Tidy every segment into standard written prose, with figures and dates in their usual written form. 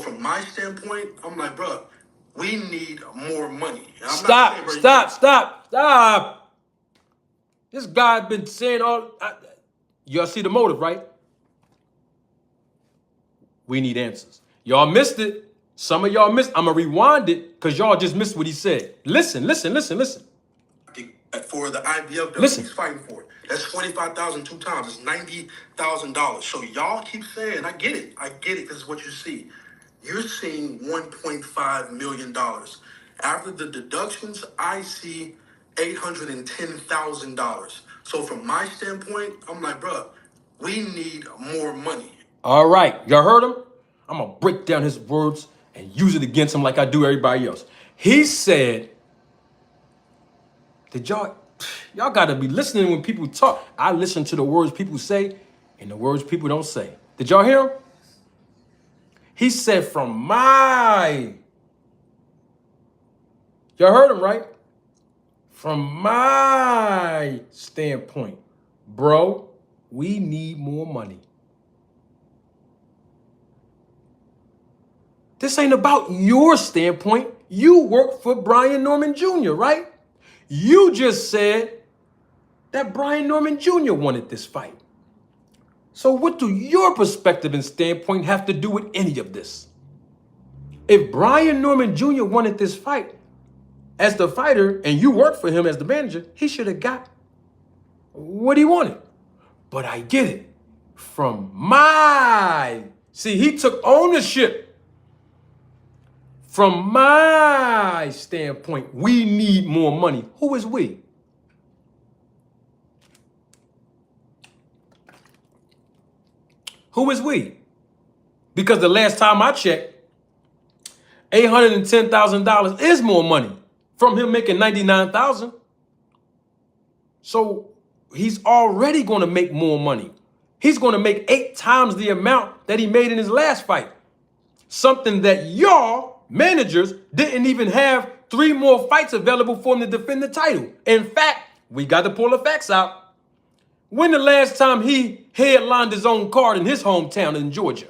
From my standpoint, I'm like, bro, we need more money. And I'm not saying, Stop, bro, stop, stop, stop. This guy been saying y'all see the motive, right? We need answers. Y'all missed it. Some of y'all missed. I'm going to rewind it because y'all just missed what he said. Listen, listen, listen, listen. For the IBF that Listen. he's fighting for, that's 25,000 two times. It's $90,000. So y'all keep saying, I get it. I get it because it's what you see. You're seeing $1.5 million. After the deductions, I see $810,000. So from my standpoint, I'm like, bro, we need more money. All right. Y'all heard him? I'm going to break down his words and use it against him like I do everybody else. He said, did y'all got to be listening when people talk. I listen to the words people say and the words people don't say. Did y'all hear him? He said from my, y'all heard him, right? From my standpoint, bro, we need more money. This ain't about your standpoint. You work for Brian Norman Jr., right? You just said that Brian Norman Jr. wanted this fight. So what do your perspective and standpoint have to do with any of this? If Brian Norman Jr. wanted this fight as the fighter and you work for him as the manager, he should have got what he wanted. But I get it from my, see, he took ownership. From my standpoint, we need more money. Who is we? Who is we? Because the last time I checked, $810,000 is more money from him making $99,000. So he's already going to make more money. He's going to make 8 times the amount that he made in his last fight. Something that y'all managers didn't even have 3 more fights available for him to defend the title. In fact, we got to pull the facts out. When the last time he headlined his own card in his hometown in Georgia?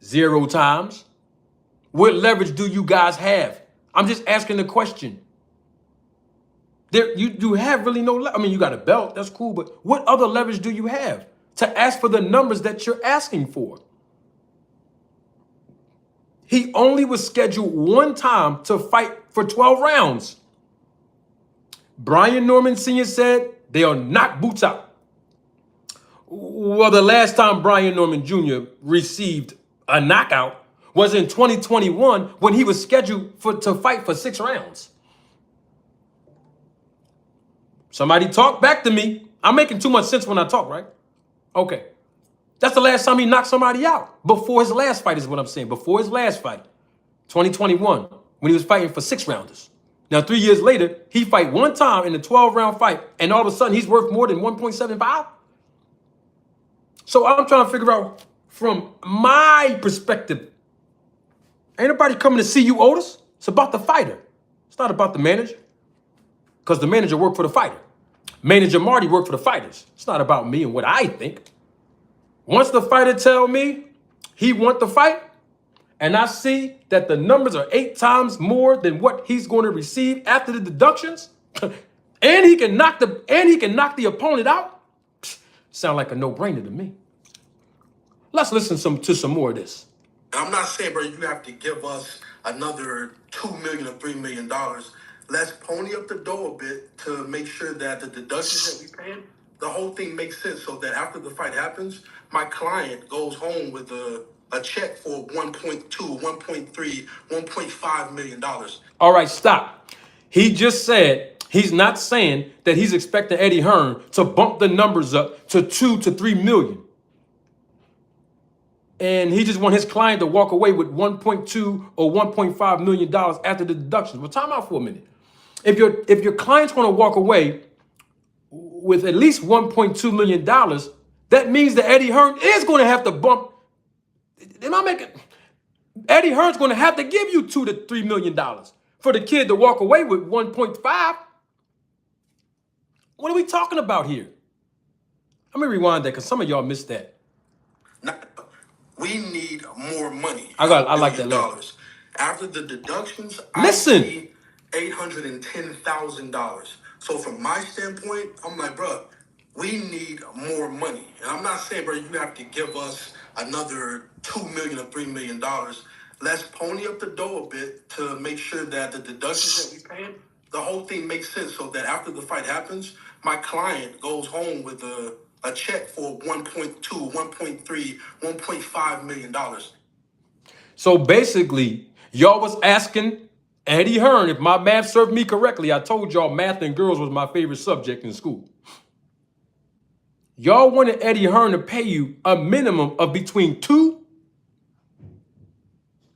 0 times. What leverage do you guys have? I'm just asking the question. You have really no leverage. I mean, you got a belt, that's cool, but what other leverage do you have to ask for the numbers that you're asking for? He only was scheduled 1 time to fight for 12 rounds. Brian Norman Sr. said they'll knock boots out. Well, the last time Brian Norman Jr. received a knockout was in 2021 when he was scheduled to fight for 6 rounds. Somebody talk back to me. I'm making too much sense when I talk, right? Okay. That's the last time he knocked somebody out. Before his last fight is what I'm saying. Before his last fight, 2021, when he was fighting for 6 rounders. Now, 3 years later, he fight 1 time in a 12-round fight, and all of a sudden he's worth more than 1.75. So I'm trying to figure out from my perspective, ain't nobody coming to see you, Otis. It's about the fighter. It's not about the manager. Because the manager worked for the fighter. Manager Marty worked for the fighters. It's not about me and what I think. Once the fighter tell me he want the fight, and I see that the numbers are 8 times more than what he's going to receive after the deductions, and he can knock the opponent out, sound like a no-brainer to me. Let's listen to some more of this. I'm not saying, bro, you have to give us another $2 million or $3 million. Let's pony up the dough a bit to make sure that the deductions that we pay, the whole thing makes sense, so that after the fight happens, my client goes home with a check for 1.2, 1.3, $1.5 million. All right, stop. He just said he's not saying that he's expecting Eddie Hearn to bump the numbers up to 2 to 3 million. And he just want his client to walk away with 1.2 or $1.5 million after the deductions. Well, time out for a minute. If your client's going to walk away with at least $1.2 million, that means that Eddie Hearn is going to have to bump. Am I making? Eddie Hearn's going to have to give you $2 to $3 million for the kid to walk away with 1.5. What are we talking about here? Let me rewind that because some of y'all missed that. We need more money. I like that last one. After the deductions, I Listen. see $810,000. So from my standpoint, I'm like, bro, we need more money. And I'm not saying, bro, you have to give us another $2 million or $3 million. Let's pony up the dough a bit to make sure that the deductions that we pay, the whole thing makes sense, so that after the fight happens, my client goes home with a check for 1.2, 1.3, $1.5 million. So basically, y'all was asking Eddie Hearn, if my math served me correctly, I told y'all math and girls was my favorite subject in school. Y'all wanted Eddie Hearn to pay you a minimum of between $2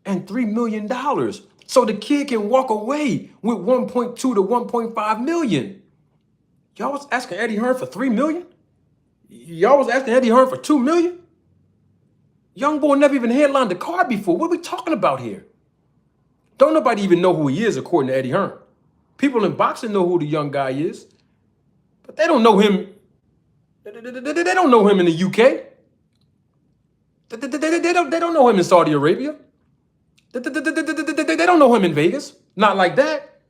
and $3 million. So the kid can walk away with 1.2 to 1.5 million. Y'all was asking Eddie Hearn for $3 million? Y'all was asking Eddie Hearn for $2 million? Young boy never even headlined the card before. What are we talking about here? Don't nobody even know who he is, according to Eddie Hearn. People in boxing know who the young guy is, but they don't know him. They don't know him in the UK. They don't know him in Saudi Arabia. They don't know him in Vegas. Not like that.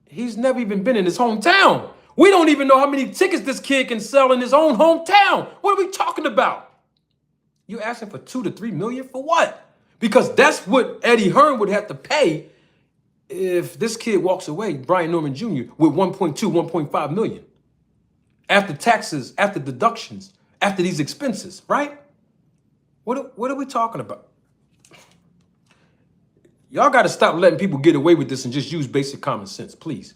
He's never even been in his hometown. We don't even know how many tickets this kid can sell in his own hometown. What are we talking about? You asking for 2 to 3 million for what? Because that's what Eddie Hearn would have to pay if this kid walks away, Brian Norman Jr., with 1.2, 1.5 million. After taxes, after deductions, after these expenses, right? What are we talking about? Y'all got to stop letting people get away with this and just use basic common sense, please.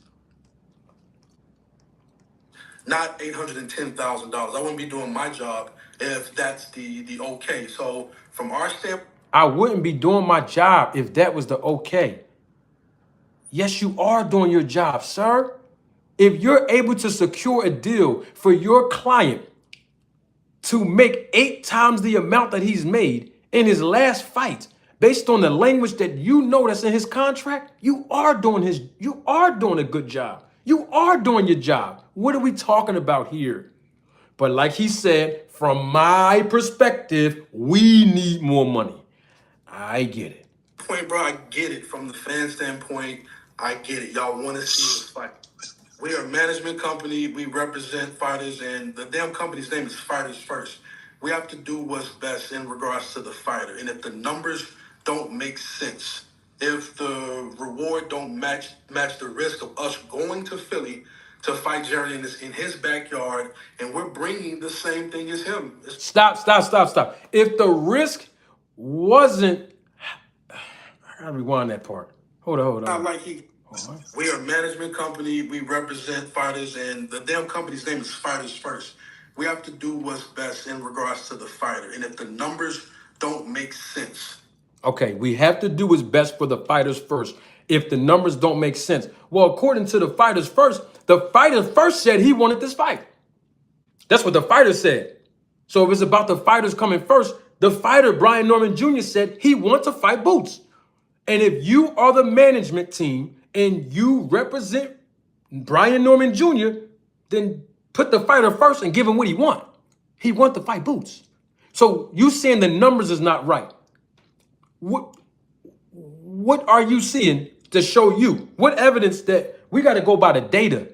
Not $810,000. I wouldn't be doing my job if that's the okay. So from our standpoint, I wouldn't be doing my job if that was the okay. Yes, you are doing your job, sir. If you're able to secure a deal for your client to make 8 times the amount that he's made in his last fight, based on the language that you know that's in his contract, you are doing a good job. You are doing your job. What are we talking about here? But like he said, from my perspective, we need more money. I get it. bro, I get it. From the fan standpoint, I get it. Y'all want to see this fight. We are a management company. We represent fighters, and the damn company's name is Fighters First. We have to do what's best in regards to the fighter. And if the numbers don't make sense, if the reward don't match the risk of us going to Philly to fight Jerry in his backyard, and we're bringing the same thing as him. Stop. If the risk wasn't, I gotta rewind that part. Hold on. Not like we are a management company. We represent fighters, and the damn company's name is Fighters First. We have to do what's best in regards to the fighter. And if the numbers don't make sense. Okay, we have to do what's best for the fighters first. If the numbers don't make sense. Well, according to the Fighters First said he wanted this fight. That's what the fighter said. So if it's about the fighters coming first, the fighter, Brian Norman Jr., said he wants to fight Boots. And if you are the management team and you represent Brian Norman Jr., then put the fighter first and give him what he wants. He wants to fight Boots. So you saying the numbers is not right. What are you seeing to show you? What evidence that we got to go by the data?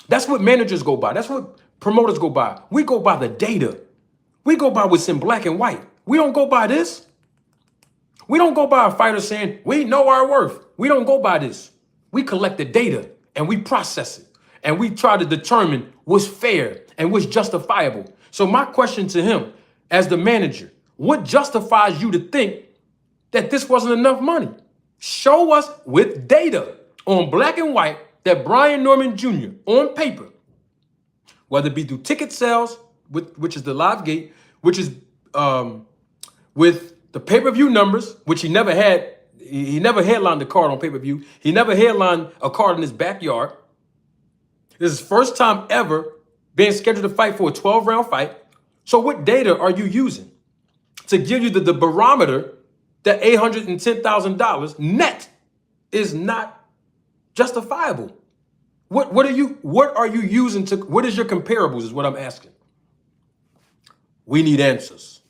That's what managers go by. That's what promoters go by. We go by the data. We go by what's in black and white. We don't go by this. We don't go by a fighter saying, we know our worth. We don't go by this. We collect the data and we process it. And we try to determine what's fair and what's justifiable. So my question to him as the manager, what justifies you to think that this wasn't enough money? Show us with data on black and white that Brian Norman Jr. on paper, whether it be through ticket sales, which is the live gate, which is with the pay-per-view numbers, which he never had. He never headlined the card on pay-per-view. He never headlined a card in his backyard. This is his first time ever being scheduled to fight for a 12-round fight. So what data are you using to give you the barometer that $810,000 net is not justifiable? What are you using to, what is your comparables is what I'm asking. We need answers.